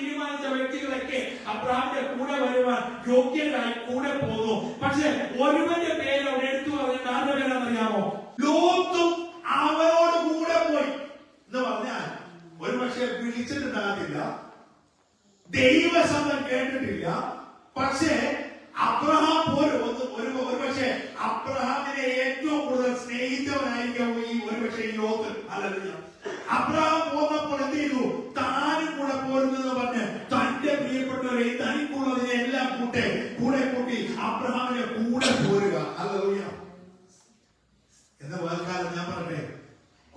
തീരുമാനിച്ച വ്യക്തികളൊക്കെ അബ്രഹാമിന്റെ കൂടെ വരുവാൻ യോഗ്യരായി കൂടെ പോന്നു. പക്ഷെ ഒരുവന്റെ പേര് അവിടെ എടുത്തു പറഞ്ഞിട്ട് ആരുടെ പേരാണെന്നറിയാമോ? ലോത്തും അവരോട് കൂടെ പോയി എന്ന് പറഞ്ഞാൽ ഒരു പക്ഷെ വിളിച്ചിട്ടുണ്ടാകില്ല, ദൈവശബ്ദം കേട്ടിട്ടില്ല. പക്ഷേ അബ്രഹാം പോലും ഒരു പക്ഷേ അബ്രഹാമിനെ ഏറ്റവും കൂടുതൽ സ്നേഹിച്ചവനായിരിക്കും ഈ ഒരു പക്ഷേ ഈ ലോത്ത്. അല്ല, അബ്രഹാം പോന്നപ്പോൾ എന്ത് ചെയ്തു? താനും കൂടെ പോരുന്നെന്ന് പറഞ്ഞ് തന്റെ പ്രിയപ്പെട്ടവരെ തനിക്കുള്ളതിനെ എല്ലാം കൂടെ കൂട്ടി അബ്രഹാമിനെ കൂടെ പോരുക. ഹല്ലേലൂയ. എന്ന വേൽക്കാലം ഞാൻ പറയട്ടെ,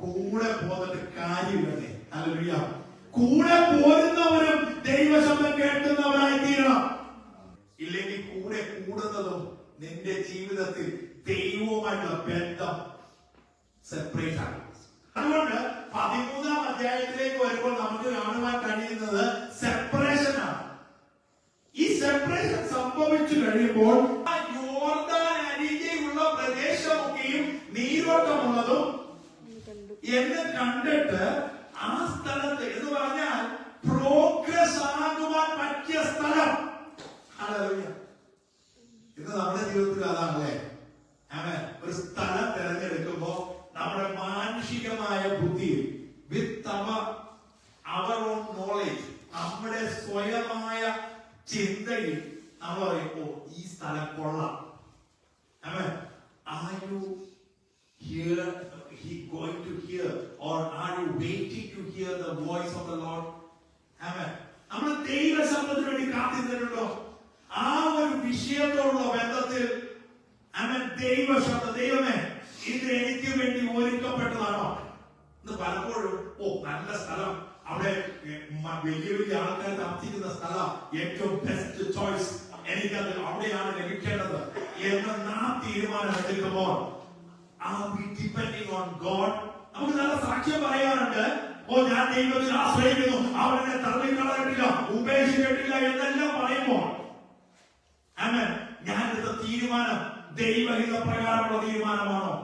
കൂടെ പോന്നിട്ട് കാര്യമില്ലേ? ഹല്ലേലൂയ. കൂടെ പോരുന്നവരും ദൈവശബ്ദം കേൾക്കുന്നവരായി തീരണം. ഇല്ലെങ്കിൽ കൂടെ കൂടുന്നതും നിന്റെ ജീവിതത്തിൽ ദൈവവുമായിട്ടുള്ള ബന്ധം സെപ്പറേറ്റ് ആണ്. അതുകൊണ്ട് 13-ാം അധ്യായത്തിലേക്ക് വരുമ്പോൾ നമുക്ക് കാണുവാൻ കഴിയുന്നത് സെപ്പറേഷൻ ആണ്. ഈ സെപ്പറേഷൻ സംഭവിച്ചു കഴിയുമ്പോൾ യോർദാൻ അരികെയുള്ള പ്രദേശമൊക്കെയും നീരോട്ടമുള്ളതും എന്ന് കണ്ടിട്ട് ആ സ്ഥലത്ത് എന്ന് പറഞ്ഞാൽ പ്രോഗ്രസ് ആകുവാൻ പറ്റിയ സ്ഥലം. ഇന്ന് നമ്മുടെ ജീവിതത്തിൽ അതാണല്ലേ, ഒരു സ്ഥലം തിരഞ്ഞെടുക്കുമ്പോ നമ്മുടെ മാനുഷികമായ ബുദ്ധിയിൽ വിത്ത് അവർ ഓൺ നോളേജ്, നമ്മുടെ സ്വയമായ ചിന്തയിൽ നമ്മൾ പറയുമ്പോ ഈ സ്ഥലം കൊള്ളാം. Are you here? Going to hear, or are you waiting to hear the voice of the Lord? Amen. നമ്മൾ ദൈവശബ്ദത്തിന് വേണ്ടി കാത്തിരുന്നിട്ടുണ്ടോ? ആ ഒരു വിഷയത്തോടുള്ള ബന്ധത്തിൽ ദൈവശബ്ദം, ദൈവമേ ഇത് എനിക്ക് വേണ്ടി ഒരുക്കപ്പെട്ടതാണോ എന്ന് പലപ്പോഴും നല്ല സ്ഥലം, അവിടെ വലിയ വലിയ ആൾക്കാർ താമസിക്കുന്ന സ്ഥലം, ഏറ്റവും ബെസ്റ്റ് ചോയ്സ്, എനിക്കത് അവിടെയാണ് ലഭിക്കേണ്ടത് എന്ന് നാം തീരുമാനം എടുക്കുമ്പോൾ are we depending on God? നമുക്ക് നല്ല സാക്ഷ്യം പറയാറുണ്ട്. ഞാൻ ദൈവത്തിൽ ആശ്രയിക്കുന്നു, അവനെ തള്ളിക്കളഞ്ഞിട്ടില്ല, ഉപേക്ഷിച്ചിട്ടില്ല എന്നെല്ലാം പറയുമ്പോൾ ഞാൻ എടുത്ത തീരുമാനം ദൈവഹിത പ്രകാരമുള്ള തീരുമാനമാണോ?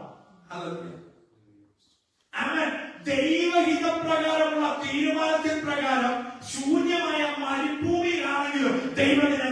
ദൈവഹിത പ്രകാരമുള്ള തീരുമാനത്തിന് പ്രകാരം ശൂന്യമായ മരുഭൂമിയിലാണെങ്കിലും ദൈവത്തിന്